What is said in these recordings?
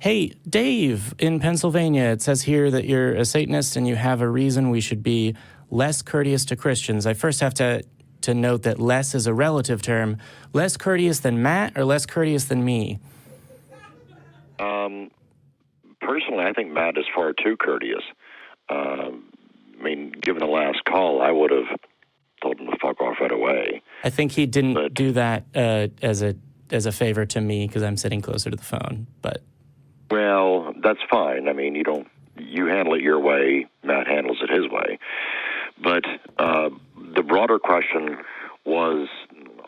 Hey, Dave in Pennsylvania, it says here that you're a Satanist and you have a reason we should be less courteous to Christians. I first have to note that less is a relative term. Less courteous than Matt or less courteous than me? Personally, I think Matt is far too courteous. I mean, given the last call, I would have told him to fuck off right away. I think he didn't do that as a favor to me because I'm sitting closer to the phone. But well, that's fine. I mean, you handle it your way. Matt handles it his way. But the broader question was,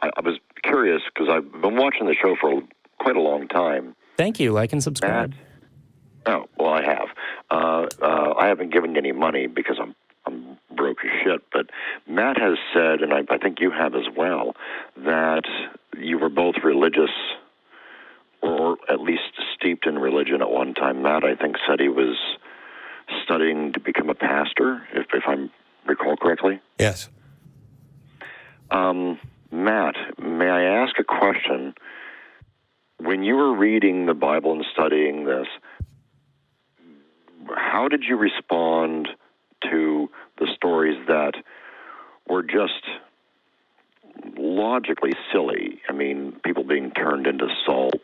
I was curious because I've been watching the show for quite a long time. Thank you. Like and subscribe. Matt, oh, well, I have. I haven't given you any money because I'm broke as shit. But Matt has said, and I think you have as well, that you were both religious, or at least steeped in religion at one time. Matt, I think, said he was studying to become a pastor, if I recall correctly. Yes. Matt, may I ask a question? When you were reading the Bible and studying this, how did you respond to the stories that were just logically silly? I mean, people being turned into salt,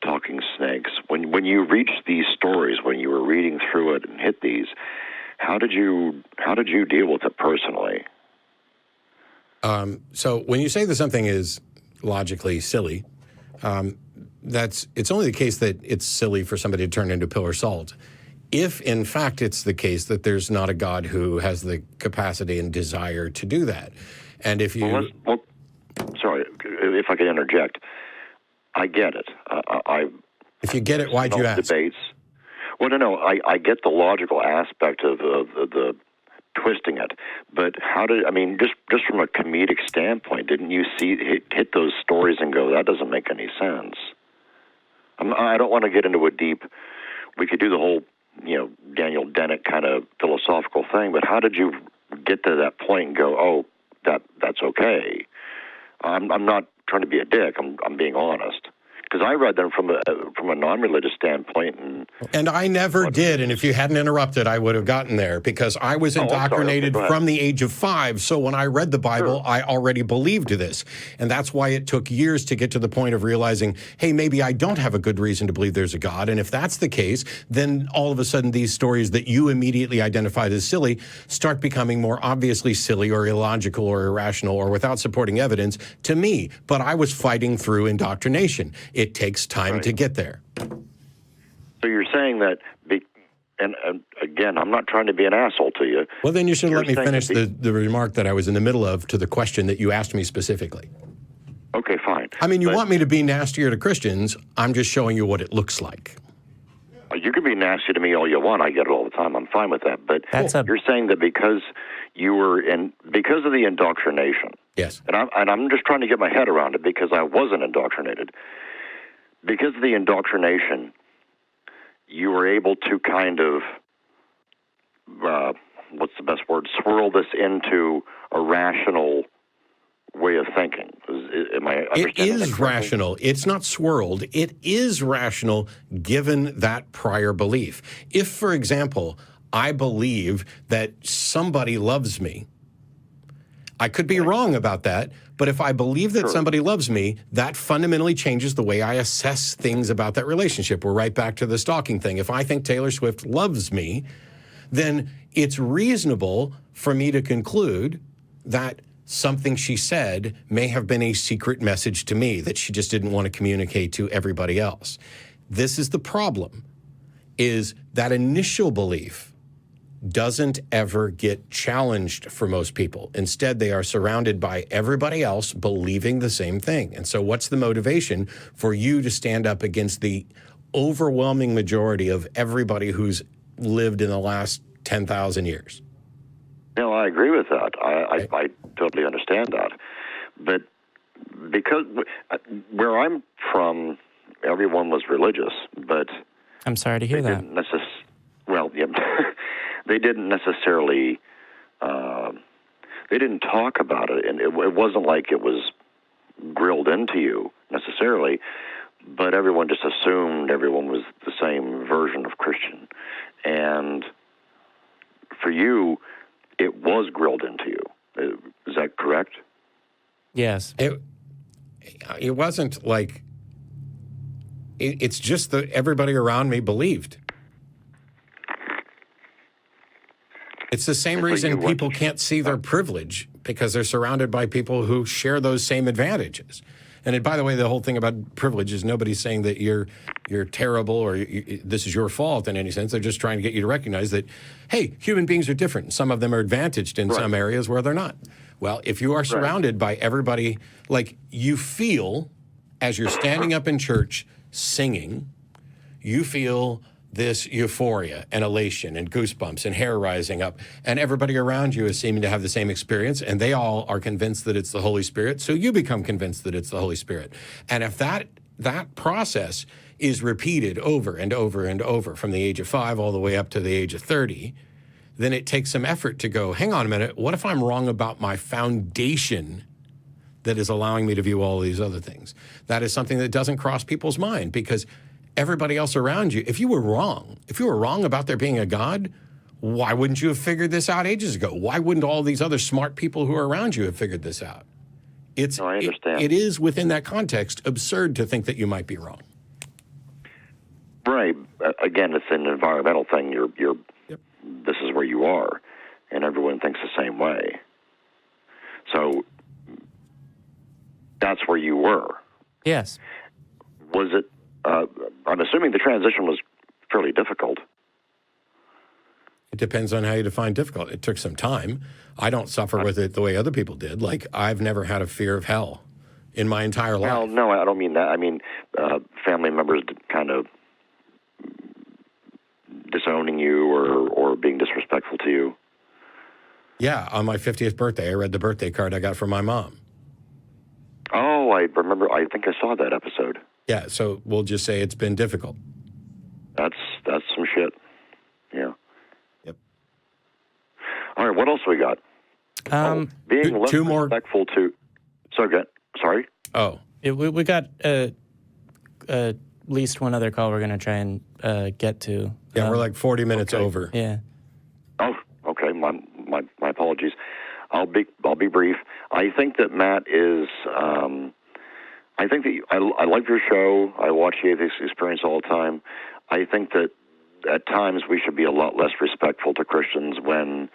talking snakes. When you reached these stories, when you were reading through it and hit these, how did you deal with it personally? So when you say that something is logically silly, it's only the case that it's silly for somebody to turn into pillar salt. If, in fact, it's the case that there's not a God who has the capacity and desire to do that. And if you... sorry, if I could interject. I get it. If you get it, why'd you ask? Debates. Well, no, I get the logical aspect of the twisting it. But just from a comedic standpoint, didn't you hit those stories and go, that doesn't make any sense? I don't want to get into a deep... We could do the whole, Daniel Dennett kind of philosophical thing, but how did you get to that point and go, oh, that's okay? I'm not trying to be a dick. I'm being honest. Because I read them from a non-religious standpoint. And I never did, and if you hadn't interrupted, I would have gotten there, because I was indoctrinated from the age of 5, so when I read the Bible, I already believed this. And that's why it took years to get to the point of realizing, hey, maybe I don't have a good reason to believe there's a God, and if that's the case, then all of a sudden these stories that you immediately identified as silly start becoming more obviously silly or illogical or irrational or without supporting evidence to me. But I was fighting through indoctrination. It takes time to get there. So you're saying that, and again, I'm not trying to be an asshole to you. Well, then you should let me finish the remark that I was in the middle of to the question that you asked me specifically. Okay, fine. I mean, you want me to be nastier to Christians. I'm just showing you what it looks like. You can be nasty to me all you want. I get it all the time. I'm fine with that. But you're saying that because of the indoctrination. Yes. And I'm just trying to get my head around it because I wasn't indoctrinated. Because of the indoctrination, you were able to kind of, what's the best word, swirl this into a rational way of thinking. Am I understanding It is rational. It's not swirled. It is rational given that prior belief. If, for example, I believe that somebody loves me, I could be wrong about that, but if I believe that somebody loves me, that fundamentally changes the way I assess things about that relationship. We're right back to the stalking thing. If I think Taylor Swift loves me, then it's reasonable for me to conclude that something she said may have been a secret message to me that she just didn't want to communicate to everybody else. This is the problem, is that initial belief doesn't ever get challenged for most people. Instead, they are surrounded by everybody else believing the same thing. And so what's the motivation for you to stand up against the overwhelming majority of everybody who's lived in the last 10,000 years? No, I agree with that. I totally understand that. But because where I'm from, everyone was religious, but... I'm sorry to hear that. They didn't necessarily, they didn't talk about it, and it wasn't like it was grilled into you necessarily. but everyone just assumed everyone was the same version of Christian. And for you, it was grilled into you. Is that correct? Yes. It wasn't like, it's just that everybody around me believed. It's the same reason people can't see their privilege, because they're surrounded by people who share those same advantages. And by the way, the whole thing about privilege is nobody's saying that you're terrible or this is your fault in any sense. They're just trying to get you to recognize that, hey, human beings are different. Some of them are advantaged in some areas where they're not. Well, if you are surrounded by everybody, like you feel as you're standing up in church singing, you feel this euphoria and elation and goosebumps and hair rising up, and everybody around you is seeming to have the same experience, and they all are convinced that it's the Holy Spirit, so you become convinced that it's the Holy Spirit. And if that process is repeated over and over and over from the age of 5 all the way up to the age of 30, then it takes some effort to go, hang on a minute, what if I'm wrong about my foundation that is allowing me to view all these other things? That is something that doesn't cross people's mind, because everybody else around you, if you were wrong about there being a God, why wouldn't you have figured this out ages ago? Why wouldn't all these other smart people who are around you have figured this out? I understand. It is within that context absurd to think that you might be wrong. Right. Again, it's an environmental thing. This is where you are, and everyone thinks the same way. So that's where you were. Yes. Was it? I'm assuming the transition was fairly difficult. It depends on how you define difficult. It took some time. I don't suffer with it the way other people did. Like, I've never had a fear of hell in my entire life. Well, no, I don't mean that. I mean family members kind of disowning you or being disrespectful to you. Yeah, on my 50th birthday, I read the birthday card I got from my mom. Oh, I remember. I think I saw that episode. Yeah, so we'll just say it's been difficult. That's some shit. Yeah. Yep. All right, what else we got? Being less two more. Respectful to. Sorry. Oh. We got at least one other call we're going to try and get to. Yeah, we're like 40 minutes over. Yeah. Oh, okay. My apologies. I'll be brief. I think that Matt is. I think that I like your show. I watch the Atheist Experience all the time. I think that at times we should be a lot less respectful to Christians when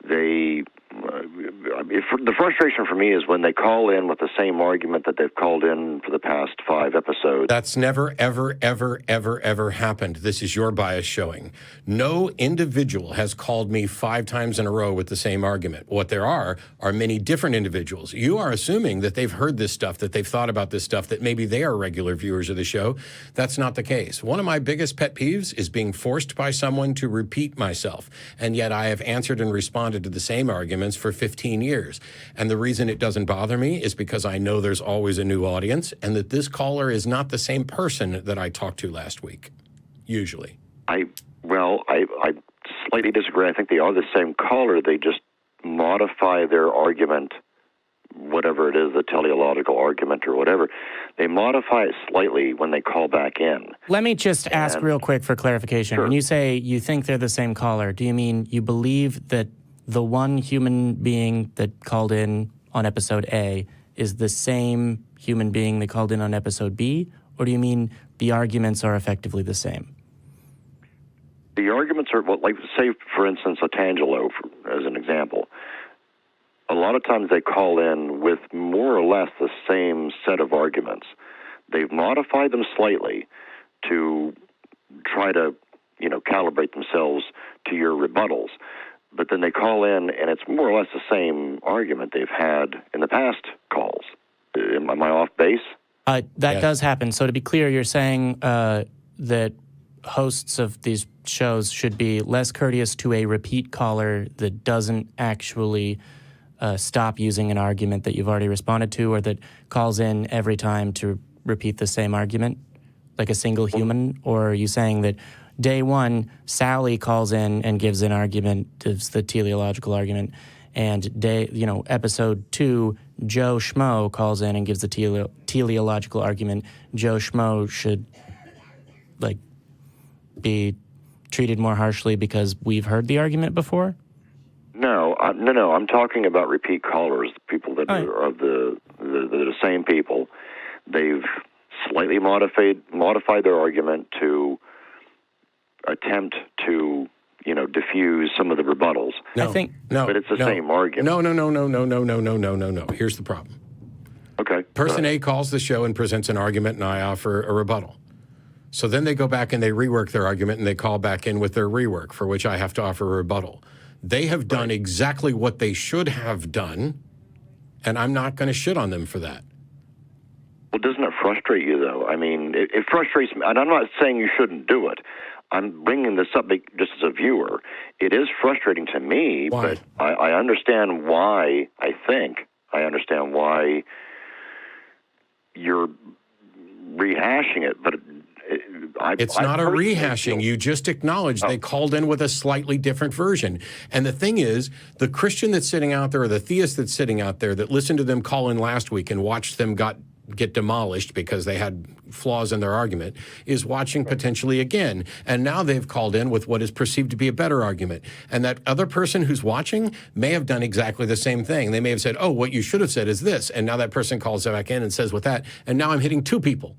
they. The frustration for me is when they call in with the same argument that they've called in for the past 5 episodes. That's never, ever, ever, ever, ever happened. This is your bias showing. No individual has called me 5 times in a row with the same argument. What there are many different individuals. You are assuming that they've heard this stuff, that they've thought about this stuff, that maybe they are regular viewers of the show. That's not the case. One of my biggest pet peeves is being forced by someone to repeat myself. And yet I have answered and responded to the same arguments for 15 years. And the reason it doesn't bother me is because I know there's always a new audience and that this caller is not the same person that I talked to last week, usually. I slightly disagree. I think they are the same caller. They just modify their argument, whatever it is, the teleological argument or whatever. They modify it slightly when they call back in. Let me just ask real quick for clarification. Sure. When you say you think they're the same caller, do you mean you believe that the one human being that called in on episode A is the same human being that called in on episode B? Or do you mean the arguments are effectively the same? The arguments are, like, say, for instance, Otangelo, as an example. A lot of times they call in with more or less the same set of arguments. They've modified them slightly to try to, calibrate themselves to your rebuttals. But then they call in, and it's more or less the same argument they've had in the past calls. Am I off base? That does happen. So to be clear, you're saying that hosts of these shows should be less courteous to a repeat caller that doesn't actually stop using an argument that you've already responded to, or that calls in every time to repeat the same argument, like a single human? Or are you saying that day one, Sally calls in and gives an argument, gives the teleological argument, and episode 2, Joe Schmo calls in and gives the teleological argument. Joe Schmo should be treated more harshly because we've heard the argument before? No. I'm talking about repeat callers, people that are the same people. They've slightly modified their argument to attempt to, diffuse some of the rebuttals. But it's the same argument. No. Here's the problem. Okay. Person A calls the show and presents an argument, and I offer a rebuttal. So then they go back and they rework their argument, and they call back in with their rework, for which I have to offer a rebuttal. They have done exactly what they should have done, and I'm not going to shit on them for that. Well, doesn't it frustrate you, though? I mean, it frustrates me, and I'm not saying you shouldn't do it. I'm bringing this up just as a viewer. It is frustrating to me, Why? but I understand why. I understand why you're rehashing it, but it's not a rehashing. You just acknowledged they called in with a slightly different version. And the thing is, the Christian that's sitting out there, or the theist that's sitting out there that listened to them call in last week and watched them get demolished because they had flaws in their argument, is watching potentially again. And now they've called in with what is perceived to be a better argument. And that other person who's watching may have done exactly the same thing. They may have said, oh, what you should have said is this. And now that person calls back in and says with that. And now I'm hitting 2 people.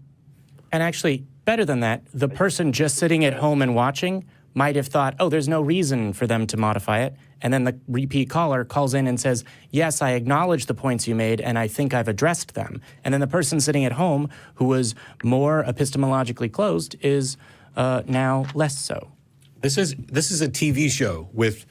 And actually, better than that, the person just sitting at home and watching might have thought, oh, there's no reason for them to modify it. And then the repeat caller calls in and says, yes, I acknowledge the points you made, and I think I've addressed them. And then the person sitting at home, who was more epistemologically closed, is now less so. This is a TV show with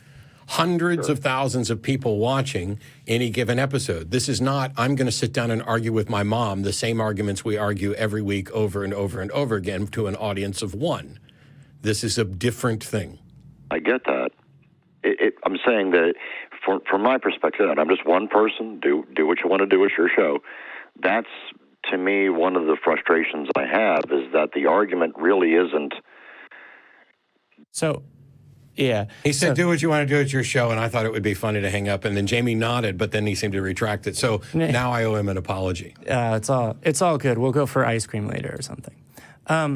hundreds of thousands of people watching any given episode. This is not, I'm going to sit down and argue with my mom the same arguments we argue every week over and over and over again to an audience of 1. This is a different thing. I get that. I'm saying that from my perspective, and I'm just one person, do what you want to do, it's your show. That's, to me, one of the frustrations I have, is that the argument really isn't. So, yeah. He said, do what you want to do, it's your show, and I thought it would be funny to hang up, and then Jamie nodded, but then he seemed to retract it. So now I owe him an apology. It's all good. We'll go for ice cream later or something.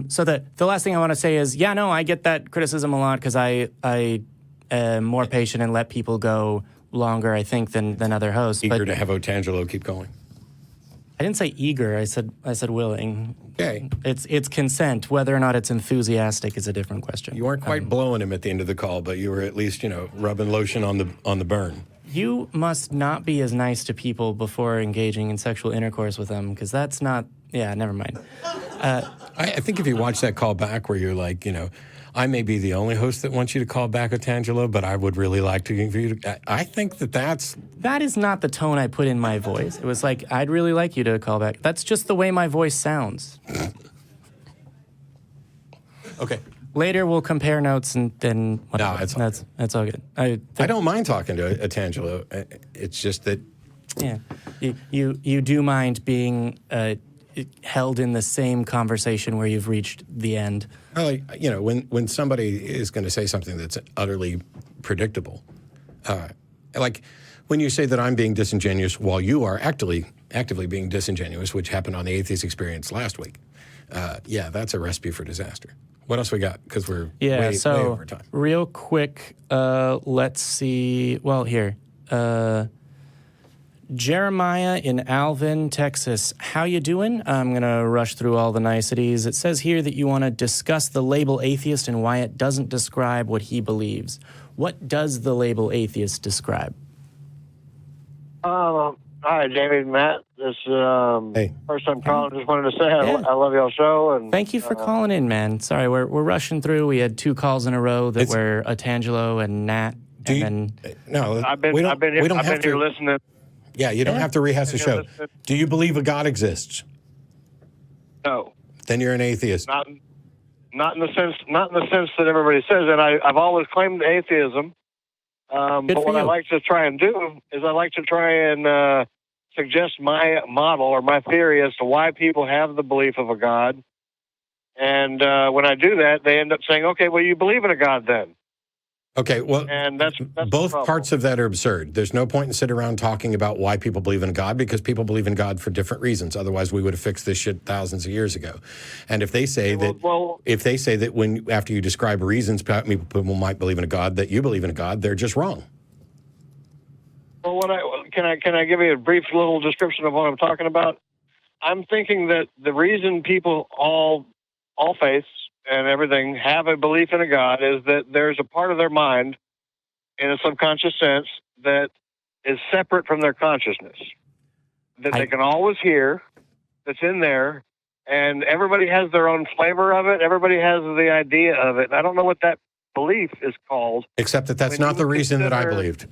So the last thing I want to say is, I get that criticism a lot because I am more patient and let people go longer, I think, than other hosts. Eager to have Otangelo keep going. I didn't say eager. I said willing. Okay. It's consent. Whether or not it's enthusiastic is a different question. You weren't quite blowing him at the end of the call, but you were at least, rubbing lotion on the burn. You must not be as nice to people before engaging in sexual intercourse with them, because that's not. Yeah, never mind. I think if you watch that call back where you're like, I may be the only host that wants you to call back Otangelo, but I would really like to for you to. I think that is not the tone I put in my voice. It was like, I'd really like you to call back. That's just the way my voice sounds. Okay. Later we'll compare notes and then whatever. No, that's all good. I don't mind talking to Otangelo. It's just that. Yeah, you do mind being held in the same conversation where you've reached the end. Well, when somebody is going to say something that's utterly predictable, like when you say that I'm being disingenuous while you are actively being disingenuous, which happened on the Atheist Experience last week, that's a recipe for disaster. What else we got? Because we're way over time. Real quick, let's see. Well, here. Jeremiah in Alvin, Texas. How you doing? I'm going to rush through all the niceties. It says here that you want to discuss the label atheist and why it doesn't describe what he believes. What does the label atheist describe? Hi, Jamie and Matt. This hey. First time calling. Just wanted to say I love y'all's show. And thank you for calling in, man. Sorry, we're rushing through. We had 2 calls in a row that were Otangelo and Nat. I've been here listening. Yeah, you don't have to rehash the show. Do you believe a God exists? No. Then you're an atheist. Not in the sense that everybody says. And I've always claimed atheism. But what I like to try and do is suggest my model or my theory as to why people have the belief of a God. And when I do that, they end up saying, "Okay, well, you believe in a God then." Okay, well, and that's both parts of that are absurd. There's no point in sitting around talking about why people believe in God, because people believe in God for different reasons. Otherwise, we would have fixed this shit thousands of years ago. And if they say that, when after you describe reasons people might believe in a God, that you believe in a God, they're just wrong. Well, can I give you a brief little description of what I'm talking about? I'm thinking that the reason people, all faiths and everything, have a belief in a God is that there's a part of their mind, in a subconscious sense, that is separate from their consciousness, that they can always hear, that's in there, and everybody has their own flavor of it. Everybody has the idea of it. And I don't know what that belief is called. Except that's not the reason that I believed.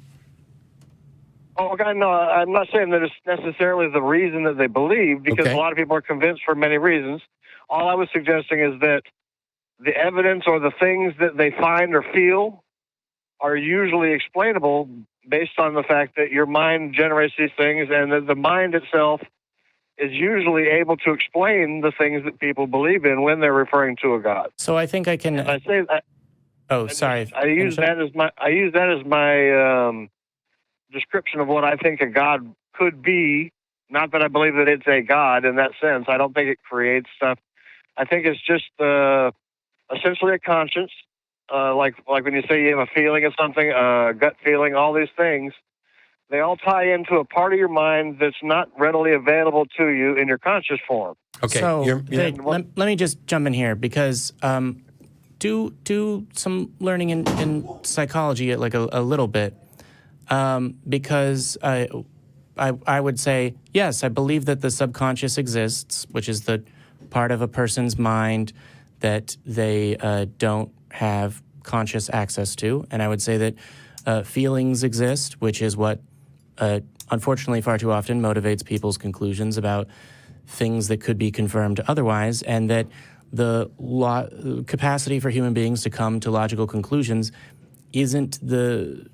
Oh, okay, no, I'm not saying that it's necessarily the reason that they believe, because a lot of people are convinced for many reasons. All I was suggesting is that the evidence or the things that they find or feel are usually explainable based on the fact that your mind generates these things, and that the mind itself is usually able to explain the things that people believe in when they're referring to a God. So I think I can. And I say that. Oh, sorry. I use that as my description of what I think a God could be. Not that I believe that it's a God in that sense. I don't think it creates stuff. I think it's just essentially a conscience. Like when you say you have a feeling of something, a gut feeling, all these things, they all tie into a part of your mind that's not readily available to you in your conscious form. Okay. So let me just jump in here, because do some learning in psychology, like a little bit, because I would say, yes, I believe that the subconscious exists, which is the part of a person's mind that they don't have conscious access to. And I would say that feelings exist, which is what, unfortunately, far too often motivates people's conclusions about things that could be confirmed otherwise, and that the capacity for human beings to come to logical conclusions isn't the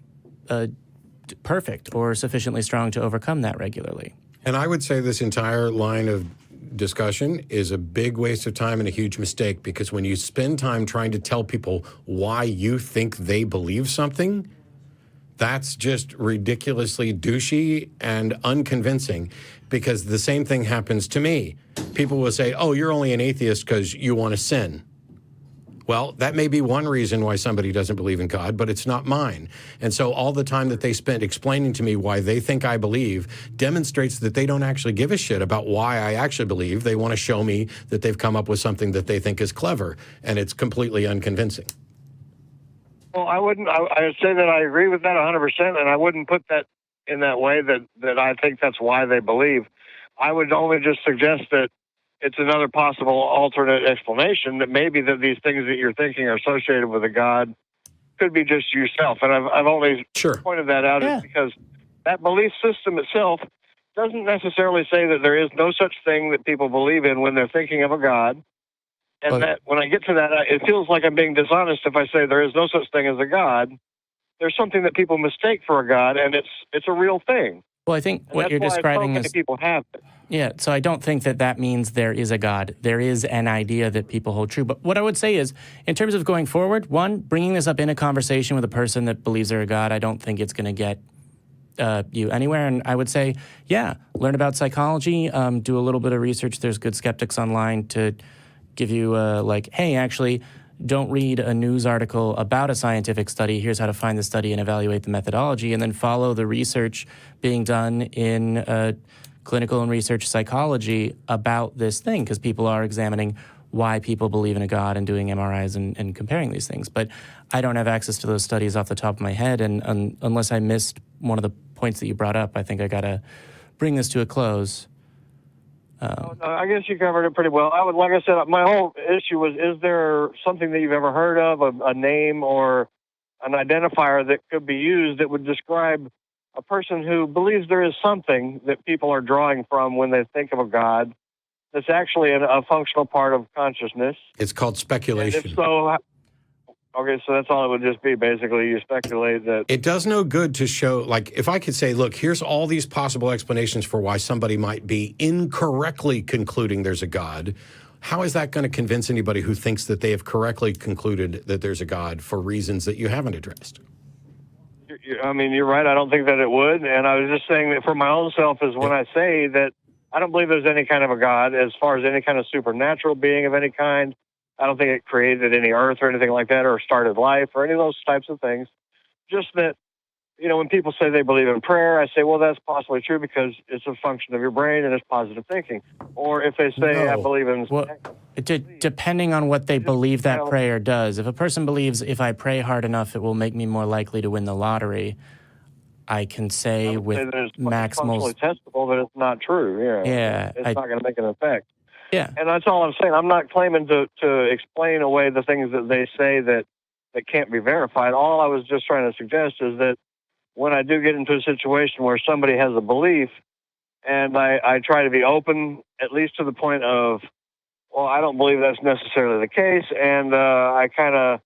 perfect or sufficiently strong to overcome that regularly. And I would say this entire line of discussion is a big waste of time and a huge mistake, because when you spend time trying to tell people why you think they believe something, that's just ridiculously douchey and unconvincing, because the same thing happens to me. People will say, oh, you're only an atheist because you want to sin. Well, that may be one reason why somebody doesn't believe in God, but it's not mine. And so all the time that they spent explaining to me why they think I believe demonstrates that they don't actually give a shit about why I actually believe. They want to show me that they've come up with something that they think is clever, and it's completely unconvincing. Well, I would say that I agree with that 100%, and I wouldn't put that in that way that I think that's why they believe. I would only just suggest that it's another possible alternate explanation, that maybe that these things that you're thinking are associated with a God could be just yourself. And I've always pointed that out because that belief system itself doesn't necessarily say that there is no such thing that people believe in when they're thinking of a God. And that when I get to that, it feels like I'm being dishonest if I say there is no such thing as a God. There's something that people mistake for a God, and it's a real thing. Well, I think what you're describing is people have it. Yeah, so I don't think that means there is a God. There is an idea that people hold true. But what I would say is, in terms of going forward, one, bringing this up in a conversation with a person that believes they're a God, I don't think it's going to get you anywhere. And I would say, yeah, learn about psychology, do a little bit of research. There's good skeptics online to give you hey, actually, don't read a news article about a scientific study. Here's how to find the study and evaluate the methodology, and then follow the research being done in clinical and research psychology about this thing, because people are examining why people believe in a God and doing MRIs and comparing these things. But I don't have access to those studies off the top of my head, and unless I missed one of the points that you brought up, I think I got to bring this to a close. No, I guess you covered it pretty well. Like I said, my whole issue was, is there something that you've ever heard of, a name or an identifier that could be used that would describe a person who believes there is something that people are drawing from when they think of a God that's actually a functional part of consciousness? It's called speculation. And if so, okay, so that's all it would just be, basically. You speculate that. It does no good to show, like, if I could say, look, here's all these possible explanations for why somebody might be incorrectly concluding there's a God, how is that going to convince anybody who thinks that they have correctly concluded that there's a God for reasons that you haven't addressed? I mean, you're right. I don't think that it would. And I was just saying that for my own self is when I say that I don't believe there's any kind of a God as far as any kind of supernatural being of any kind. I don't think it created any earth or anything like that or started life or any of those types of things. Just that, when people say they believe in prayer, I say, well, that's possibly true because it's a function of your brain and it's positive thinking. Or if they say, I believe in... Well, depending on what they believe that prayer does. If a person believes if I pray hard enough, it will make me more likely to win the lottery, I can say with maximal... functionally testable that it's not true. Yeah. It's not going to make an effect. Yeah. And that's all I'm saying. I'm not claiming to explain away the things that they say that can't be verified. All I was just trying to suggest is that when I do get into a situation where somebody has a belief and I try to be open, at least to the point of, well, I don't believe that's necessarily the case. And I kind of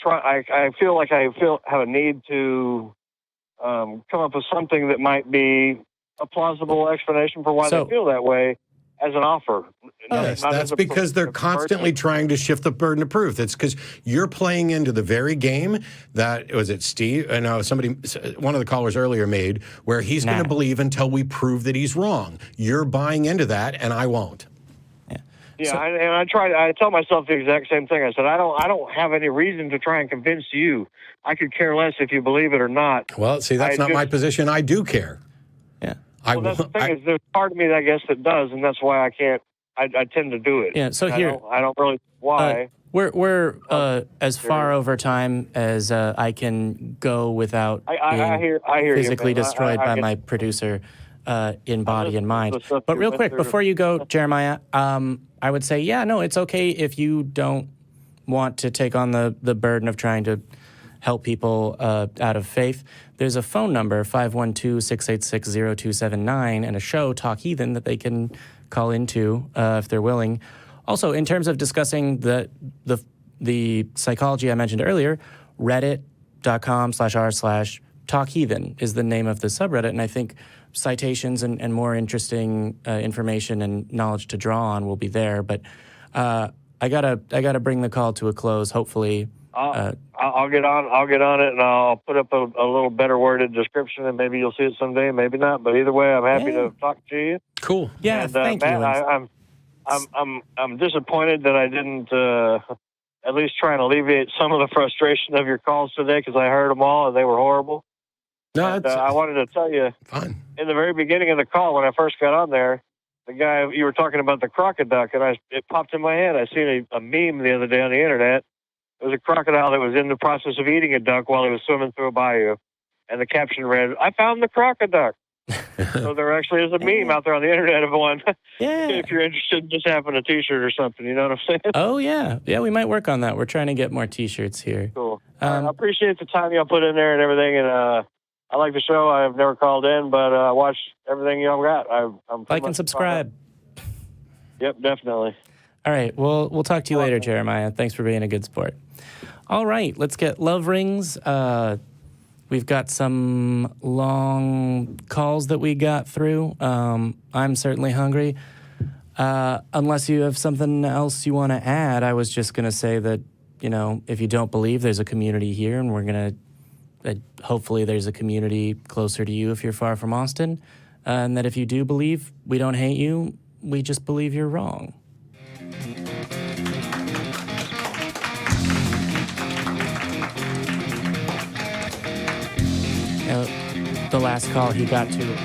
I feel like I have a need to come up with something that might be a plausible explanation for why they feel that way as an offer. Yes, that's because they're constantly trying to shift the burden of proof. That's because you're playing into the very game that, was it Steve? No, one of the callers earlier made, where he's going to believe until we prove that he's wrong. You're buying into that, and I won't. Yeah, I tell myself the exact same thing. I said, I don't have any reason to try and convince you. I could care less if you believe it or not. Well, see, that's not my position. I do care. Yeah. That's the thing is there's part of me, I guess, that does, and that's why I can't. I tend to do it. Yeah. So here, I don't really why. We're as far over time as I can go without being physically destroyed by my producer in body and mind. But real quick, before you go, Jeremiah, I would say, it's okay if you don't want to take on the burden of trying to help people out of faith. There's a phone number, 512-686-0279, and a show, Talk Heathen, that they can call into if they're willing. Also, in terms of discussing the psychology I mentioned earlier, reddit.com/r/Talk Heathen is the name of the subreddit, and I think citations and more interesting information and knowledge to draw on will be there. But I gotta bring the call to a close. Hopefully, I'll get on it, and I'll put up a little better worded description, and maybe you'll see it someday, maybe not. But either way, I'm happy to talk to you. Cool. Yeah, and, thank Matt, you. I'm disappointed that I didn't at least try and alleviate some of the frustration of your calls today because I heard them all and they were horrible. No, and, I wanted to tell you, fine. In the very beginning of the call, when I first got on there, the guy, you were talking about the crocodile, and it popped in my head. I seen a meme the other day on the internet. It was a crocodile that was in the process of eating a duck while he was swimming through a bayou. And the caption read, "I found the crocodile." So there actually is a meme out there on the internet of one. Yeah. If you're interested in just having a T-shirt or something, you know what I'm saying? Oh, yeah. Yeah, we might work on that. We're trying to get more T-shirts here. Cool. I appreciate the time y'all put in there and everything. And I like the show. I've never called in, but I watch everything y'all got. I'm like and subscribe. Yep, definitely. All right. Well, we'll talk to you later, Jeremiah. Thanks for being a good sport. All right. Let's get love rings. We've got some long calls that we got through. I'm certainly hungry. Unless you have something else you want to add, I was just going to say that, if you don't believe, there's a community here, and we're going to, hopefully there's a community closer to you if you're far from Austin. And that if you do believe, we don't hate you. We just believe you're wrong. The last call he got to